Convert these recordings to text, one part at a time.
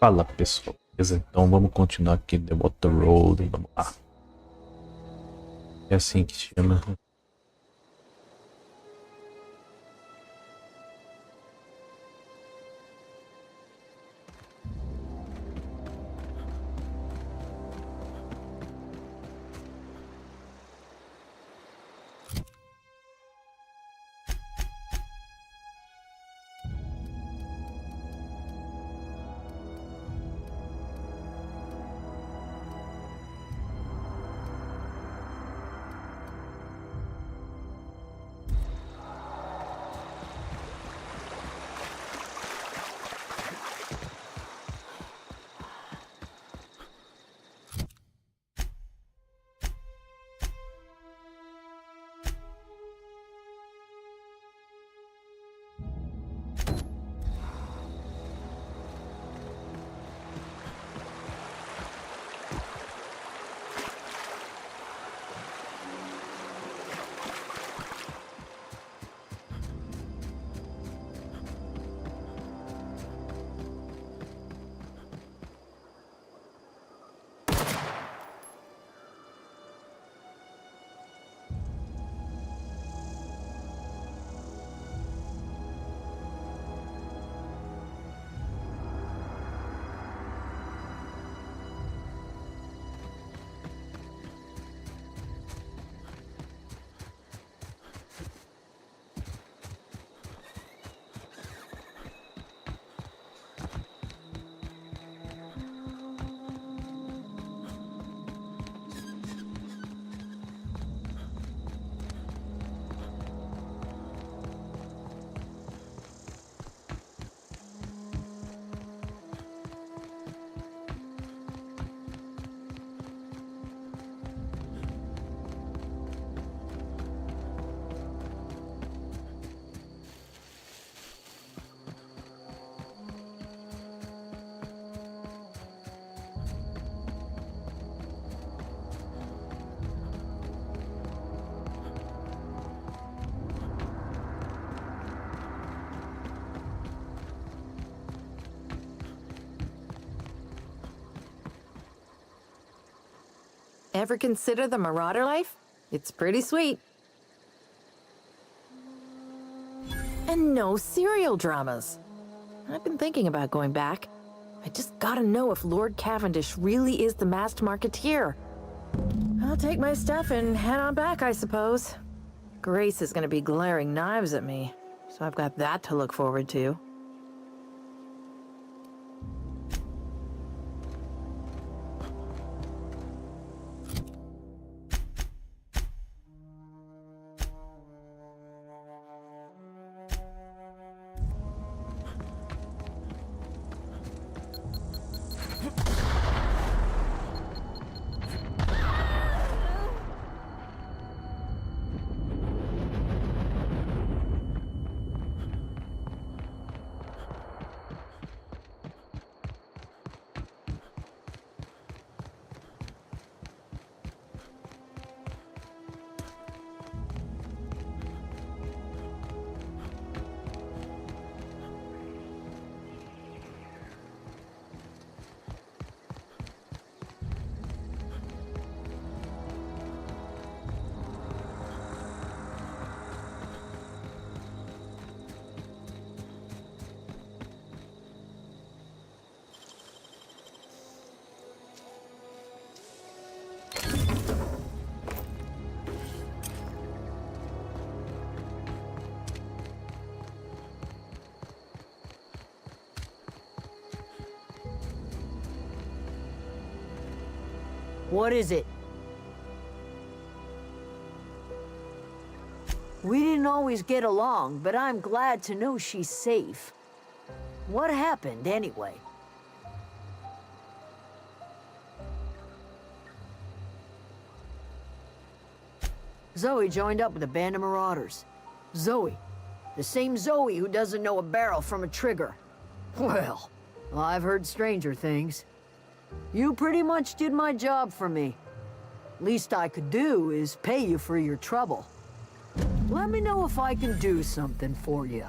Fala pessoal, beleza? Então vamos continuar aqui The Water Road, vamos lá. É assim que se chama. Ever consider the marauder life? It's pretty sweet. And no serial dramas. I've been thinking about going back. I just gotta know if Lord Cavendish really is the masked marketeer. I'll take my stuff and head on back, I suppose. Grace is gonna be glaring knives at me, so I've got that to look forward to. What is it? We didn't always get along, but I'm glad to know she's safe. What happened, anyway? Zoe joined up with a band of marauders. Zoe. The same Zoe who doesn't know a barrel from a trigger. Well, I've heard stranger things. You pretty much did my job for me. Least I could do is pay you for your trouble. Let me know if I can do something for you.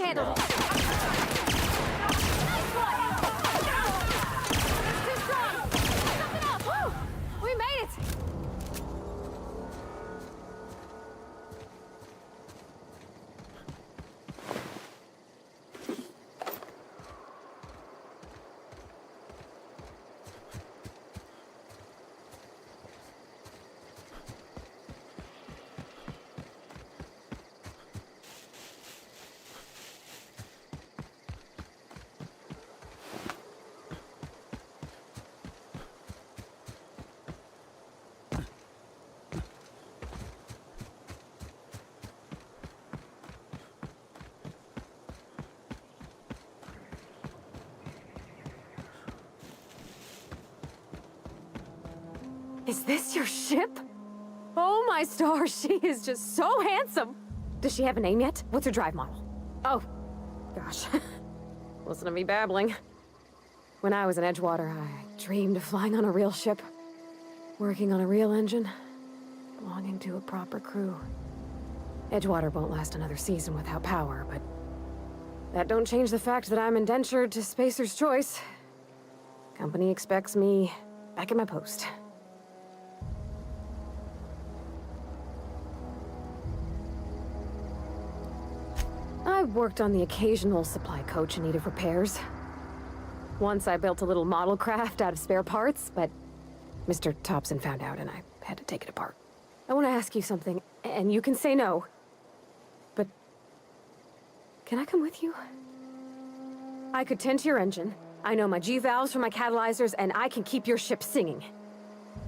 can handle it. Nice one! It's too strong! Something else! Woo! We made it! Is this your ship? Oh my stars, she is just so handsome! Does she have a name yet? What's her drive model? Oh, gosh. Listen to me babbling. When I was in Edgewater, I dreamed of flying on a real ship, working on a real engine, belonging to a proper crew. Edgewater won't last another season without power, but that don't change the fact that I'm indentured to Spacer's Choice. Company expects me back at my post. I worked on the occasional supply coach in need of repairs. Once I built a little model craft out of spare parts, but Mr. Thompson found out and I had to take it apart. I want to ask you something, and you can say no. But can I come with you? I could tend to your engine. I know my G-valves from my catalyzers, and I can keep your ship singing.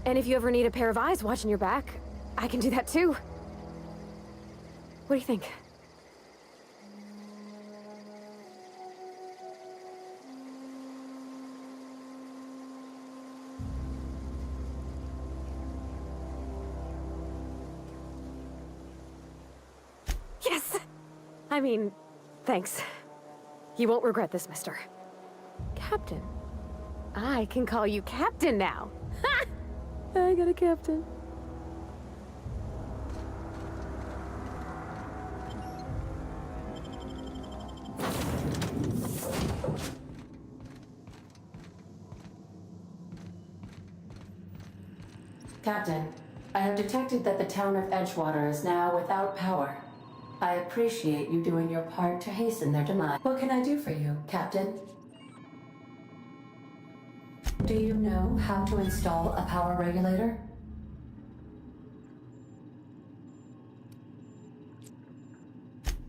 And if you ever need a pair of eyes watching your back, I can do that too. What do you think? Yes! I mean, thanks. You won't regret this, mister. Captain. I can call you Captain now. Ha! I got a captain. Captain, I have detected that the town of Edgewater is now without power. I appreciate you doing your part to hasten their demise. What can I do for you, Captain? Do you know how to install a power regulator?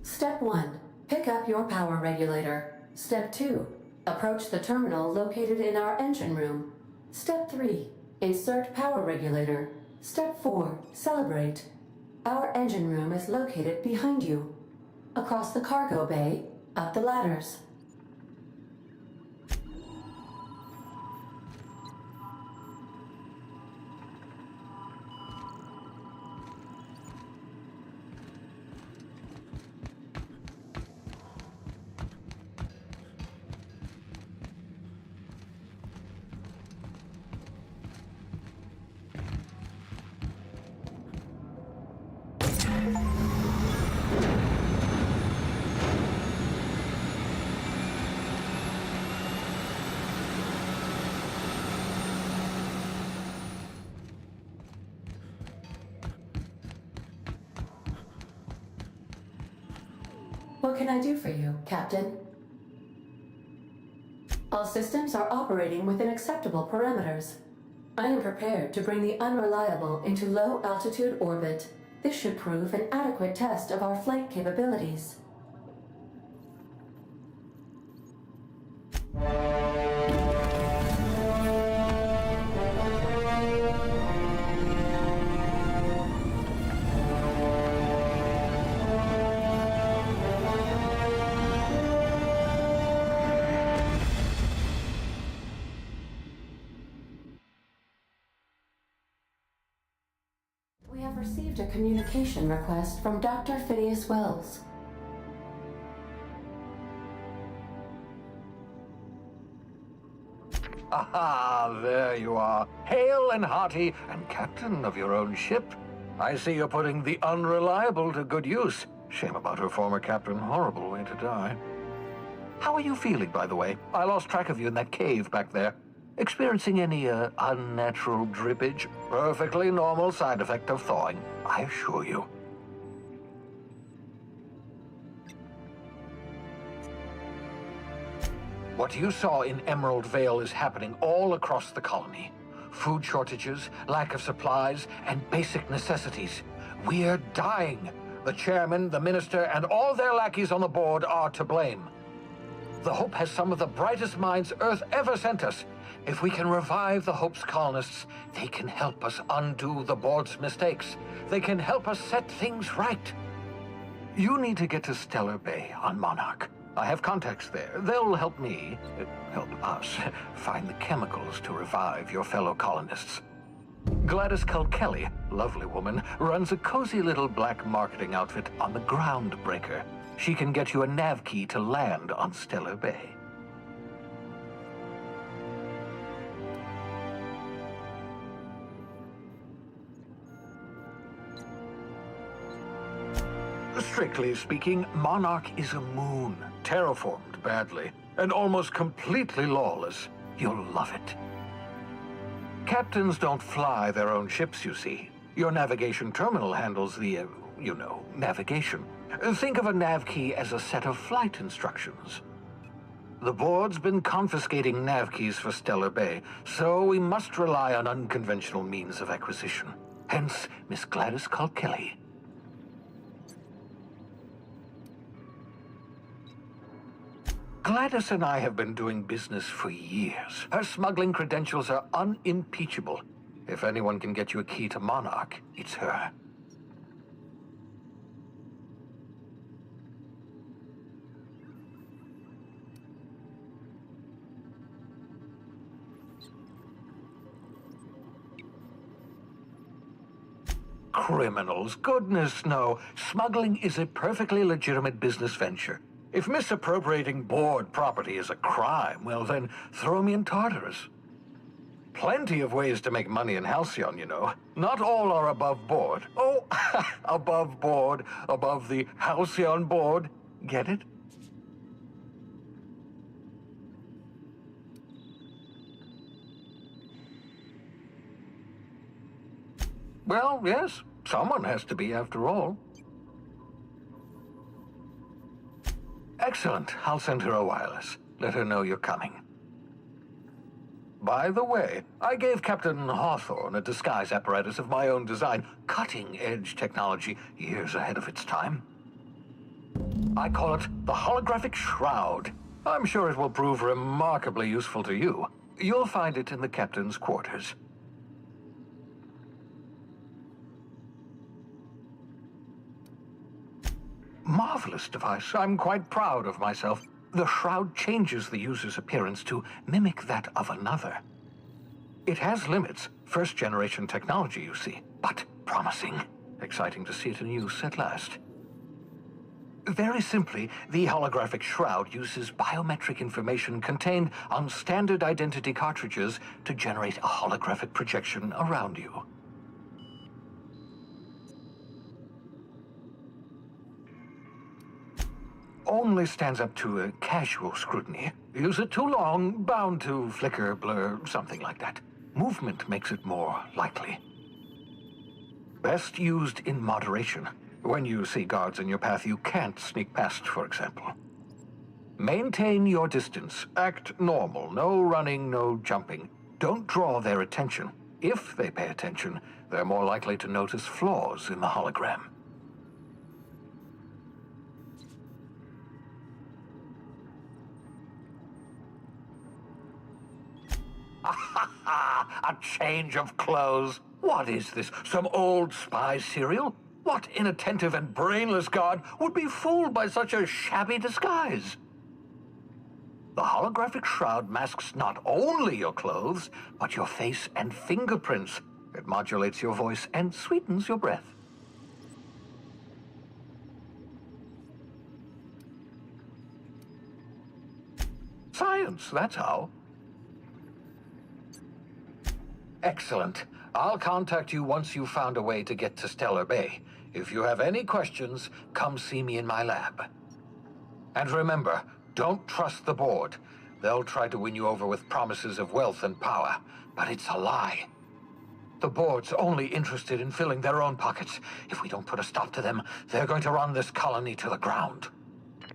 Step 1. Pick up your power regulator. Step 2. Approach the terminal located in our engine room. Step 3. Insert power regulator. Step 4. Celebrate. Our engine room is located behind you. Across the cargo bay, up the ladders. What can I do for you, Captain? All systems are operating within acceptable parameters. I am prepared to bring the unreliable into low-altitude orbit. This should prove an adequate test of our flight capabilities. We have received a communication request from Dr. Phineas Wells. Ah, there you are, hale and hearty, and captain of your own ship. I see you're putting the unreliable to good use. Shame about her former captain. Horrible way to die. How are you feeling, by the way? I lost track of you in that cave back there. Experiencing any, unnatural drippage? Perfectly normal side effect of thawing, I assure you. What you saw in Emerald Vale is happening all across the colony. Food shortages, lack of supplies, and basic necessities. We're dying. The chairman, the minister, and all their lackeys on the board are to blame. The Hope has some of the brightest minds Earth ever sent us. If we can revive the Hope's colonists, they can help us undo the board's mistakes. They can help us set things right. You need to get to Stellar Bay on Monarch. I have contacts there. They'll help me, help us, find the chemicals to revive your fellow colonists. Gladys Culkelly, lovely woman, runs a cozy little black marketing outfit on the Groundbreaker. She can get you a nav key to land on Stellar Bay. Strictly speaking, Monarch is a moon, terraformed badly, and almost completely lawless. You'll love it. Captains don't fly their own ships, you see. Your navigation terminal handles the, navigation. Think of a nav key as a set of flight instructions. The board's been confiscating nav keys for Stellar Bay, so we must rely on unconventional means of acquisition. Hence, Miss Gladys Culkelly. Gladys and I have been doing business for years. Her smuggling credentials are unimpeachable. If anyone can get you a key to Monarch, it's her. Criminals? Goodness, no. Smuggling is a perfectly legitimate business venture. If misappropriating board property is a crime, well then, throw me in Tartarus. Plenty of ways to make money in Halcyon, you know. Not all are above board. Oh, above board, above the Halcyon board. Get it? Well, yes, someone has to be after all. Excellent. I'll send her a wireless. Let her know you're coming. By the way, I gave Captain Hawthorne a disguise apparatus of my own design, cutting-edge technology, years ahead of its time. I call it the Holographic Shroud. I'm sure it will prove remarkably useful to you. You'll find it in the captain's quarters. Marvelous device. I'm quite proud of myself. The shroud changes the user's appearance to mimic that of another. It has limits. First-generation technology, you see, but promising. Exciting to see it in use at last. Very simply, the holographic shroud uses biometric information contained on standard identity cartridges to generate a holographic projection around you. Only stands up to a casual scrutiny. Use it too long, bound to flicker, blur, something like that. Movement makes it more likely. Best used in moderation. When you see guards in your path you can't sneak past, for example. Maintain your distance. Act normal. No running, no jumping. Don't draw their attention. If they pay attention, they're more likely to notice flaws in the hologram. A change of clothes. What is this? Some old spy serial? What inattentive and brainless guard would be fooled by such a shabby disguise? The holographic shroud masks not only your clothes, but your face and fingerprints. It modulates your voice and sweetens your breath. Science, that's how. Excellent. I'll contact you once you've found a way to get to Stellar Bay. If you have any questions, come see me in my lab. And remember, don't trust the board. They'll try to win you over with promises of wealth and power, but it's a lie. The board's only interested in filling their own pockets. If we don't put a stop to them, they're going to run this colony to the ground.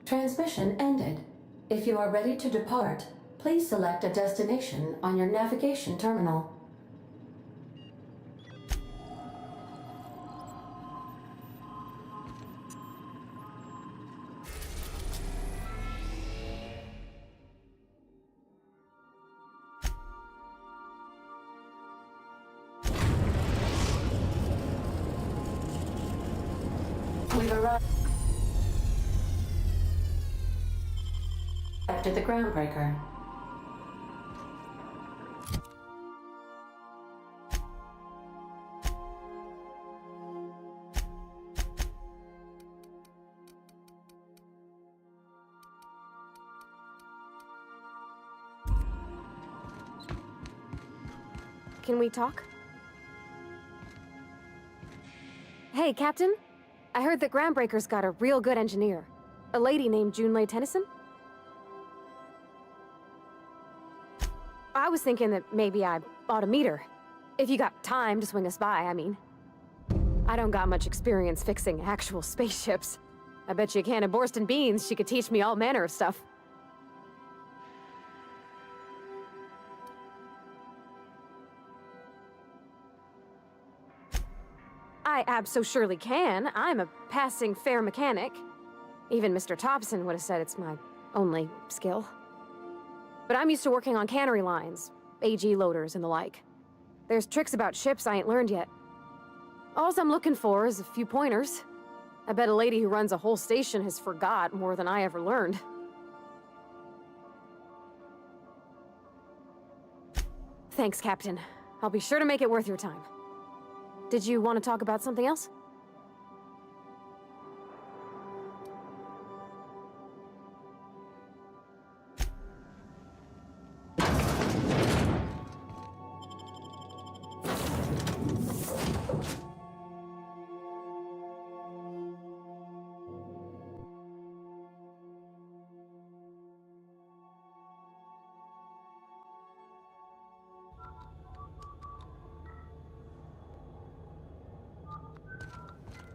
Transmission ended. If you are ready to depart, please select a destination on your navigation terminal. We've arrived at the groundbreaker. Can we talk? Hey, Captain. I heard that Groundbreaker's got a real good engineer. A lady named Junlei Tennyson? I was thinking that maybe I ought to meet her. If you got time to swing us by, I mean. I don't got much experience fixing actual spaceships. I bet you a can of Borston beans she could teach me all manner of stuff. I abso-surely can. I'm a passing fair mechanic. Even Mr. Thompson would have said it's my only skill. But I'm used to working on cannery lines, AG loaders and the like. There's tricks about ships I ain't learned yet. All I'm looking for is a few pointers. I bet a lady who runs a whole station has forgot more than I ever learned. Thanks, Captain. I'll be sure to make it worth your time. Did you want to talk about something else?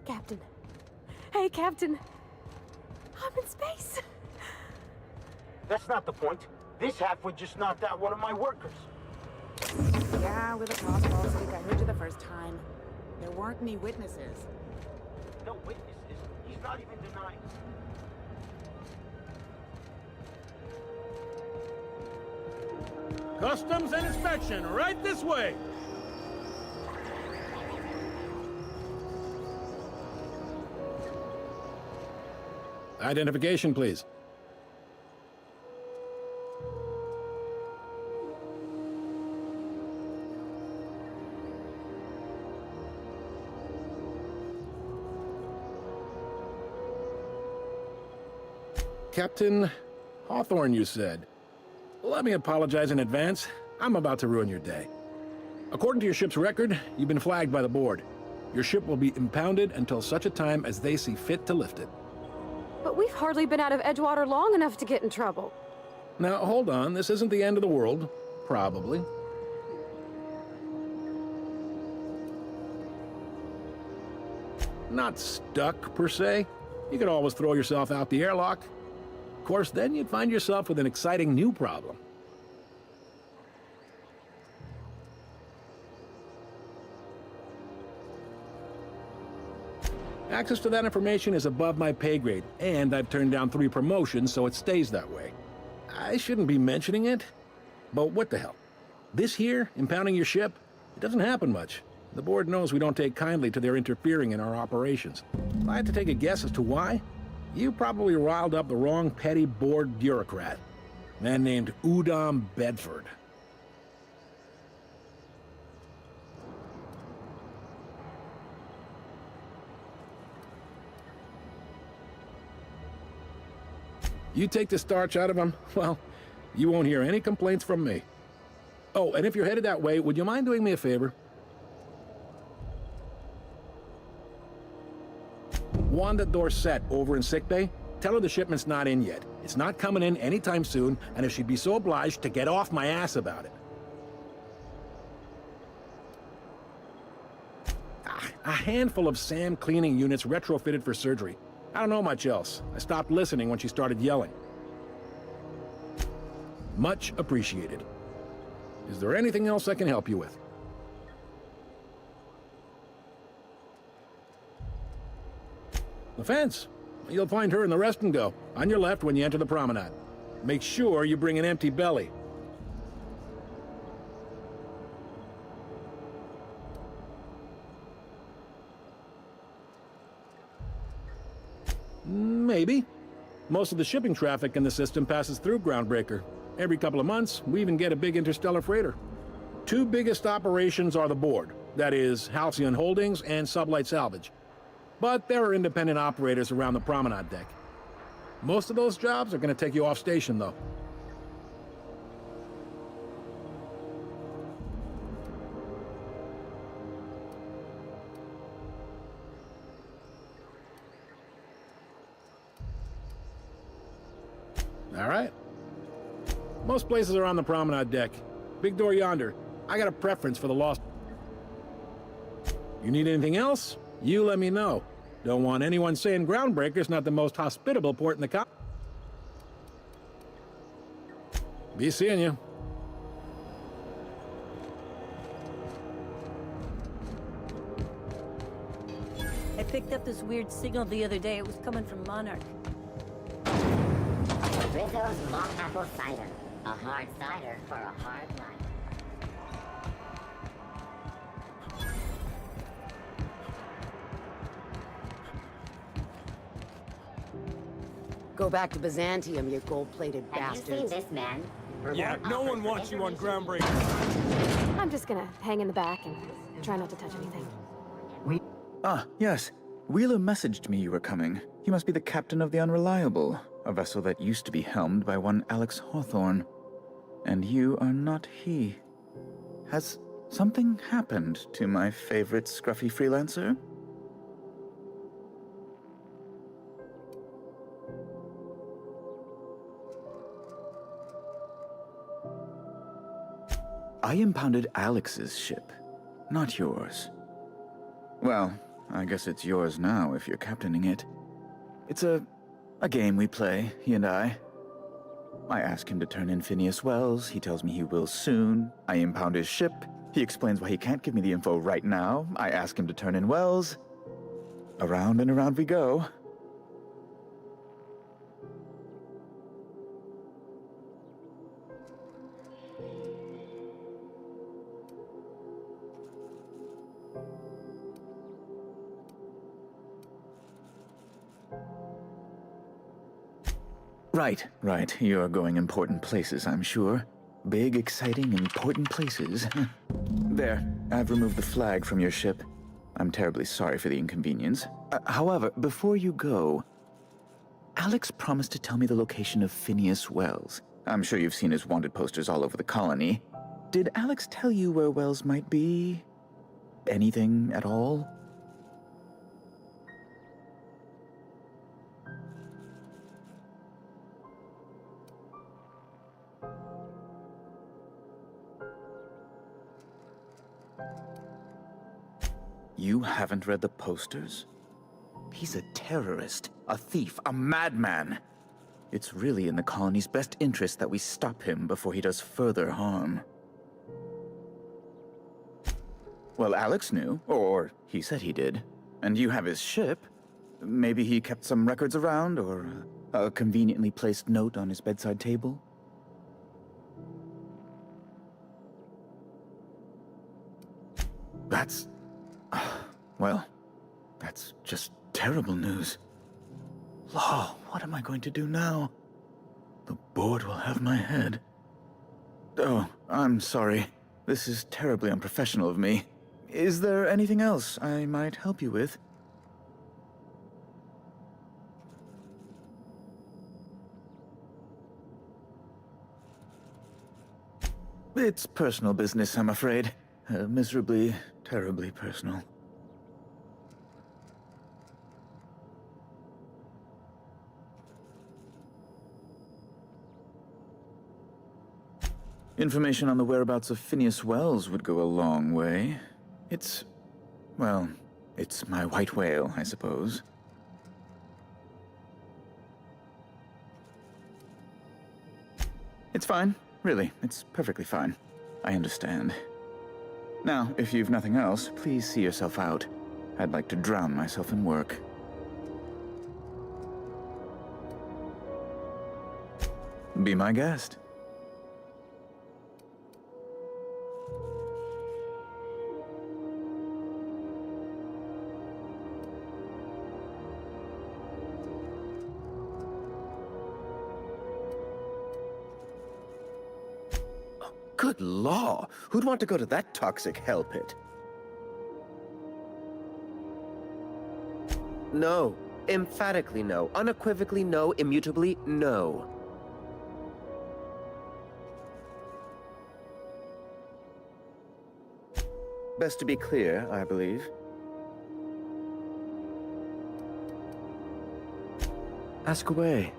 Captain. Hey, Captain. I'm in space. That's not the point. This halfway just knocked out one of my workers. Yeah, with a cross false week, I heard you the first time. There weren't any witnesses. No witnesses. He's not even denying. Customs and inspection, right this way! Identification, please. Captain Hawthorne, you said. Let me apologize in advance. I'm about to ruin your day. According to your ship's record, you've been flagged by the board. Your ship will be impounded until such a time as they see fit to lift it. But we've hardly been out of Edgewater long enough to get in trouble. Now, hold on. This isn't the end of the world. Probably. Not stuck, per se. You could always throw yourself out the airlock. Of course, then you'd find yourself with an exciting new problem. Access to that information is above my pay grade, and I've turned down 3 promotions, so it stays that way. I shouldn't be mentioning it, but what the hell? This here, impounding your ship, it doesn't happen much. The board knows we don't take kindly to their interfering in our operations. If I had to take a guess as to why, you probably riled up the wrong petty board bureaucrat. A man named Udom Bedford. You take the starch out of him, well, you won't hear any complaints from me. Oh, and if you're headed that way, would you mind doing me a favor? Wanda Dorset over in sickbay, tell her the shipment's not in yet. It's not coming in anytime soon, and if she'd be so obliged to get off my ass about it. A handful of SAM cleaning units retrofitted for surgery. I don't know much else. I stopped listening when she started yelling. Much appreciated. Is there anything else I can help you with? The fence. You'll find her in the rest and go, on your left when you enter the promenade. Make sure you bring an empty belly. Maybe. Most of the shipping traffic in the system passes through Groundbreaker. Every couple of months, we even get a big interstellar freighter. Two biggest operations are the board, that is, Halcyon Holdings and Sublight Salvage. But there are independent operators around the promenade deck. Most of those jobs are going to take you off station, though. All right. Most places are on the promenade deck. Big door yonder. I got a preference for the lost. You need anything else? You let me know. Don't want anyone saying Groundbreaker's not the most hospitable port in the co- Be seeing you. I picked up this weird signal the other day. It was coming from Monarch. Rizzo's Mock Apple Cider. A hard cider for a hard life. Go back to Byzantium, you gold-plated Have you seen bastards. this man? Yeah, no one wants you on Groundbreaker. I'm just gonna hang in the back and try not to touch anything. Ah, yes. Wheeler messaged me you were coming. He must be the captain of the Unreliable, a vessel that used to be helmed by one Alex Hawthorne. And you are not he. Has something happened to my favorite scruffy freelancer? I impounded Alex's ship, not yours. Well, I guess it's yours now if you're captaining it. It's a game we play, he and I. I ask him to turn in Phineas Wells, he tells me he will soon. I impound his ship, he explains why he can't give me the info right now. I ask him to turn in Wells. Around and around we go. Right. You're going important places, I'm sure. Big, exciting, important places. There, I've removed the flag from your ship. I'm terribly sorry for the inconvenience. However, before you go, Alex promised to tell me the location of Phineas Wells. I'm sure you've seen his wanted posters all over the colony. Did Alex tell you where Wells might be? Anything at all? You haven't read the posters? He's a terrorist, a thief, a madman. It's really in the colony's best interest that we stop him before he does further harm. Well, Alex knew, or he said he did. And you have his ship. Maybe he kept some records around, or a conveniently placed note on his bedside table? That's... well, that's just terrible news. Law, what am I going to do now? The board will have my head. Oh, I'm sorry. This is terribly unprofessional of me. Is there anything else I might help you with? It's personal business, I'm afraid. Miserably, terribly personal. Information on the whereabouts of Phineas Wells would go a long way. Well, it's my white whale, I suppose. It's fine. Really, it's perfectly fine. I understand. Now, if you've nothing else, please see yourself out. I'd like to drown myself in work. Be my guest. Good law! Who'd want to go to that toxic hell pit? No. Emphatically no. Unequivocally no. Immutably no. Best to be clear, I believe. Ask away.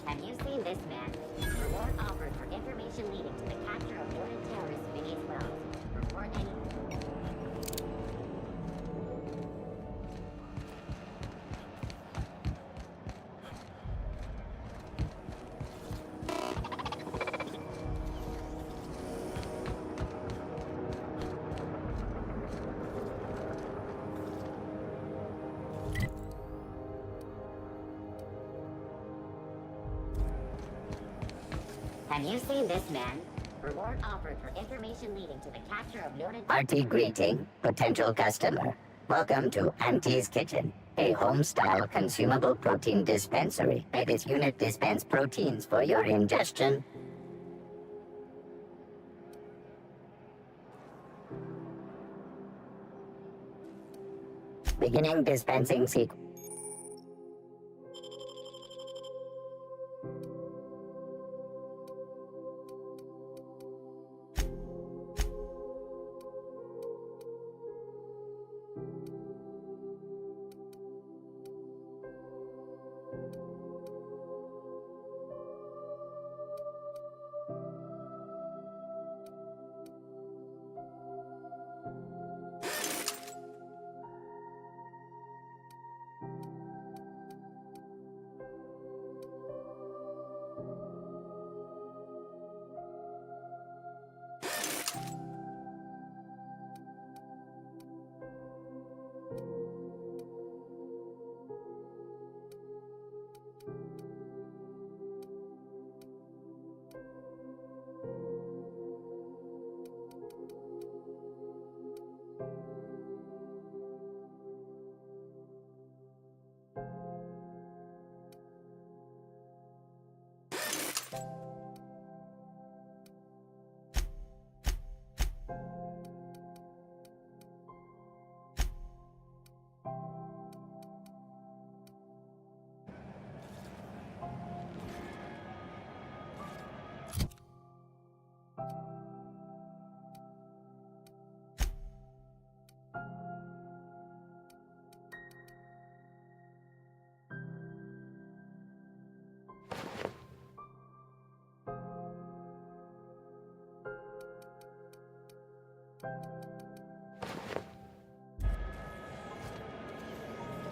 Have you seen this man? Reward offered for information leading to the capture of noted terrorist Phineas Wells. Report any... Have you seen this man? Reward offered for information leading to the capture of noted... Hearty greeting, potential customer. Welcome to Auntie's Kitchen, a home-style consumable protein dispensary. May this unit dispense proteins for your ingestion. Beginning dispensing sequence.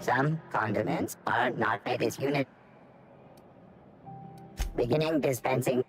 Some condiments are not by this unit. Beginning dispensing.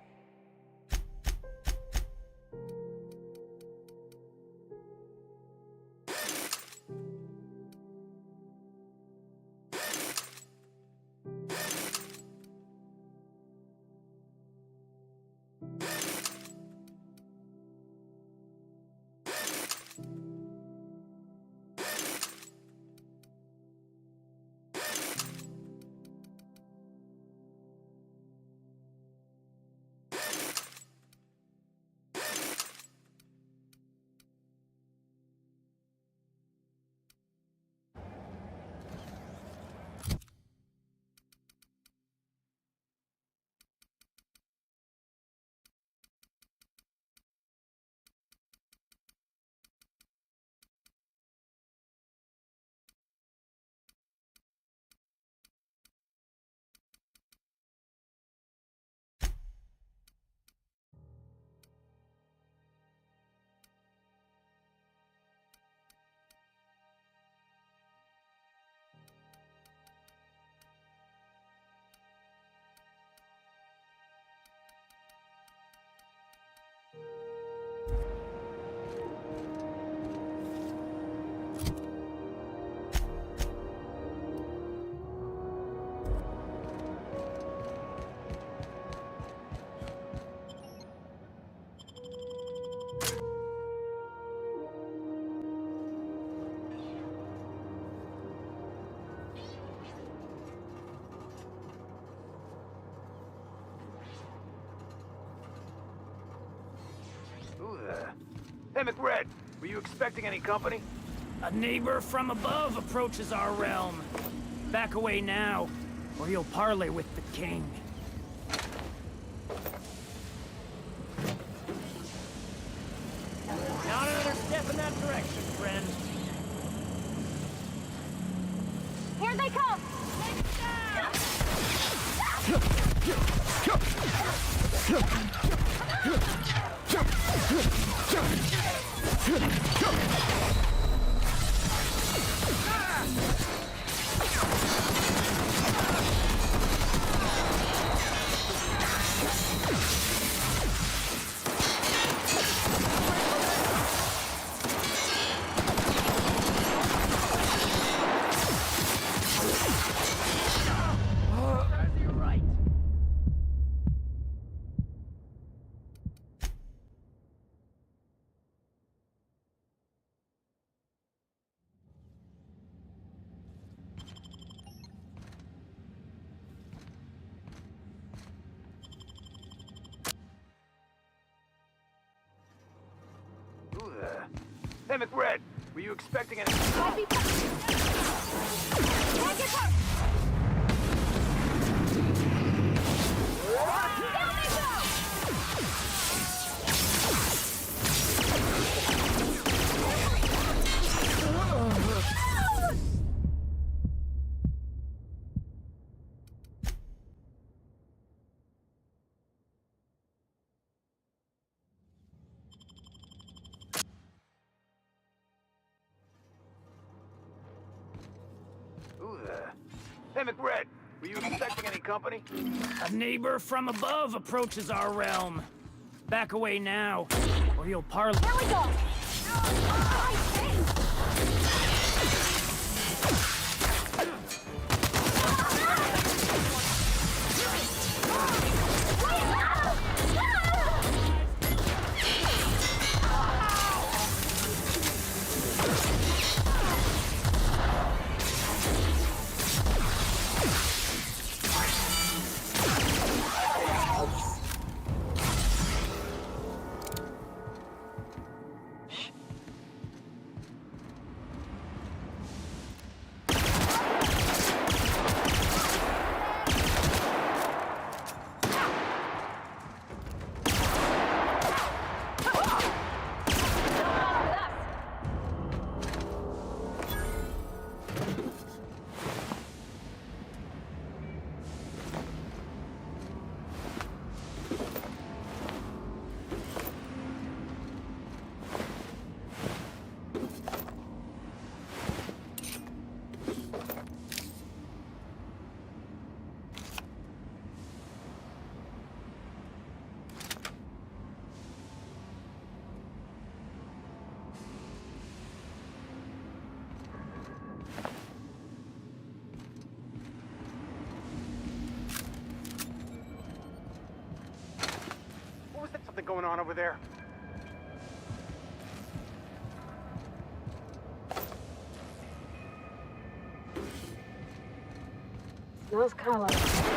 Who the... Hey, McRed, were you expecting any company? A neighbor from above approaches our realm. Back away now, or you'll parley with the king. Not another step in that direction, friend. Here they come! Who the... Hey, McRed, were you expecting any... Who the... Hey, McRed, were you expecting any company? A neighbor from above approaches our realm. Back away now, or you'll parley. Here we go! going on over there? Smells kind of like...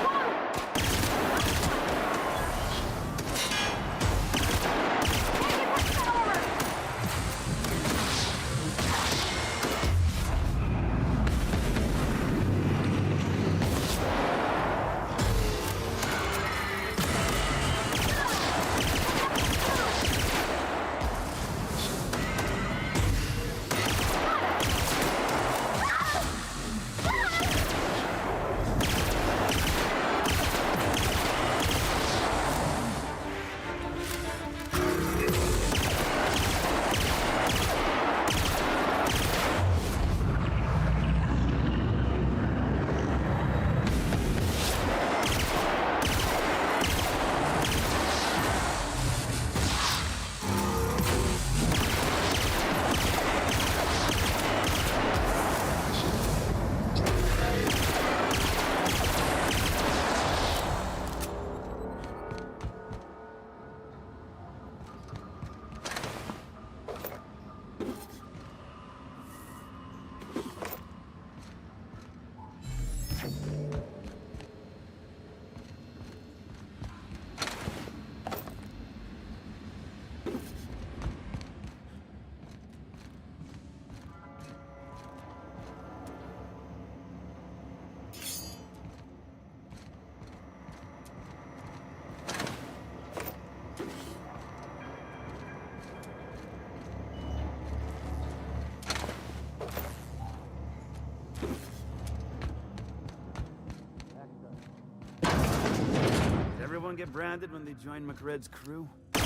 Everyone get branded when they join McRed's crew? Big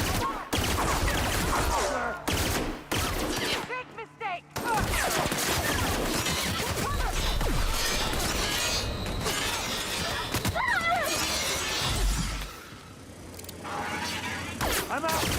mistake! I'm out!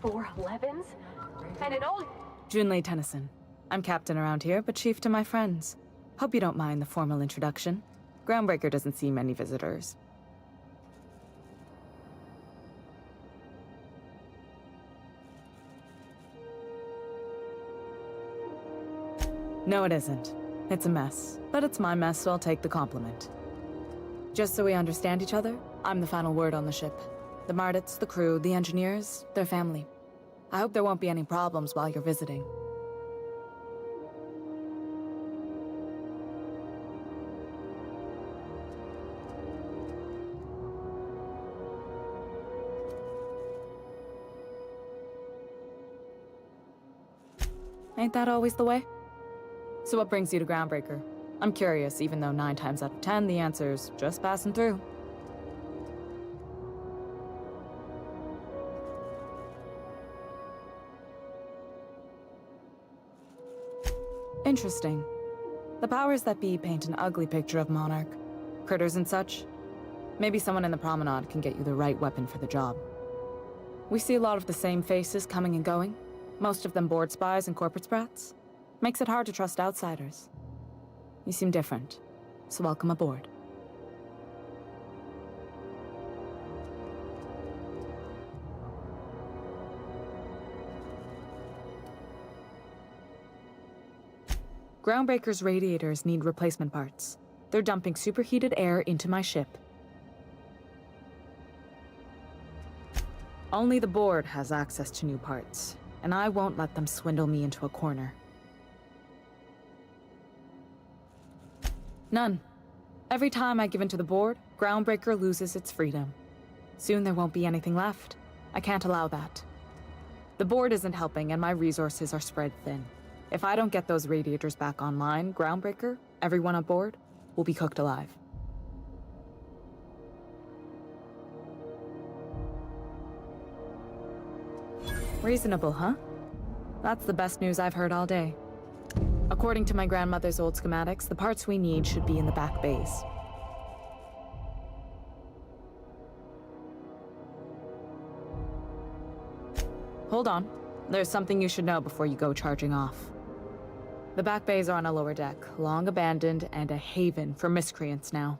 411s? And an old... Junlei Tennyson. I'm captain around here, but chief to my friends. Hope you don't mind the formal introduction. Groundbreaker doesn't see many visitors. No, it isn't. It's a mess. But it's my mess, so I'll take the compliment. Just so we understand each other, I'm the final word on the ship. The Mardits, the crew, the engineers, their family. I hope there won't be any problems while you're visiting. Ain't that always the way? So what brings you to Groundbreaker? I'm curious, even though 9 times out of 10 the answer's just passing through. Interesting. The powers that be paint an ugly picture of Monarch. Critters and such. Maybe someone in the promenade can get you the right weapon for the job. We see a lot of the same faces coming and going. Most of them board spies and corporate sprats. Makes it hard to trust outsiders. You seem different, so welcome aboard. Groundbreaker's radiators need replacement parts. They're dumping superheated air into my ship. Only the board has access to new parts, and I won't let them swindle me into a corner. None. Every time I give in to the board, Groundbreaker loses its freedom. Soon there won't be anything left. I can't allow that. The board isn't helping, and my resources are spread thin. If I don't get those radiators back online, Groundbreaker, everyone on board, will be cooked alive. Reasonable, huh? That's the best news I've heard all day. According to my grandmother's old schematics, the parts we need should be in the back bays. Hold on. There's something you should know before you go charging off. The back bays are on a lower deck, long abandoned and a haven for miscreants now.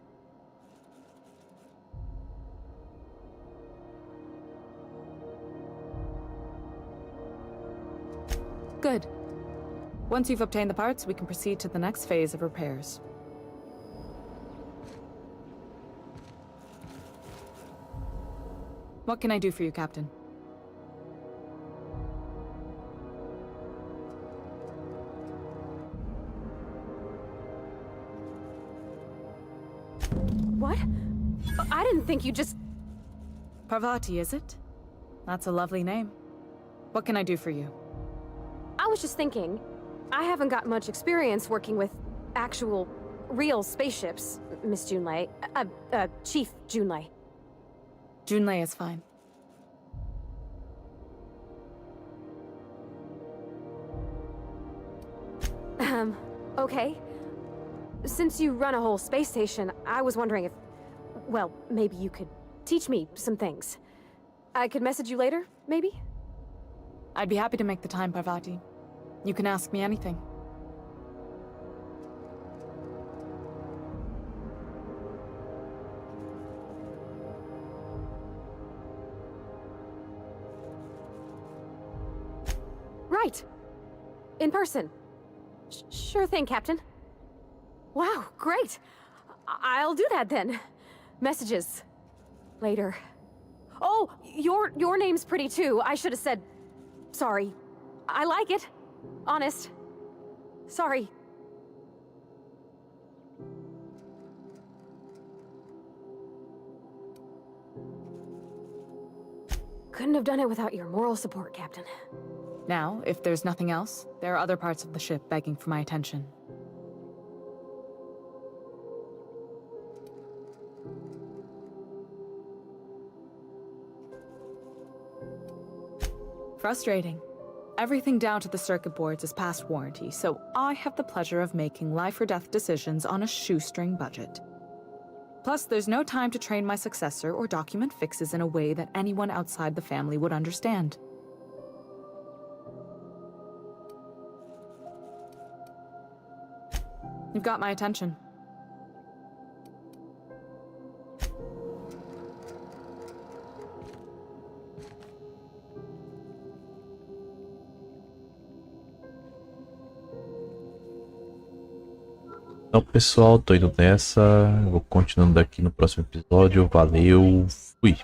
Good. Once you've obtained the parts, we can proceed to the next phase of repairs. What can I do for you, Captain? What? I didn't think you just... Parvati, is it? That's a lovely name. What can I do for you? I was just thinking, I haven't got much experience working with actual, real spaceships, Miss Junlei. Chief Junlei. Junlei is fine. Okay. Since you run a whole space station, I was wondering if... Well, maybe you could teach me some things. I could message you later, maybe? I'd be happy to make the time, Parvati. You can ask me anything. Right. In person. Sure thing, Captain. Wow, great. I'll do that then. Messages. Later. Oh, your name's pretty too. I should have said... Sorry. I like it. Honest. Sorry. Couldn't have done it without your moral support, Captain. Now, if there's nothing else, there are other parts of the ship begging for my attention. Frustrating. Everything down to the circuit boards is past warranty, so I have the pleasure of making life or death decisions on a shoestring budget. Plus, there's no time to train my successor or document fixes in a way that anyone outside the family would understand. You've got my attention. Então, pessoal, tô indo nessa. Eu vou continuando daqui no próximo episódio. Valeu, fui.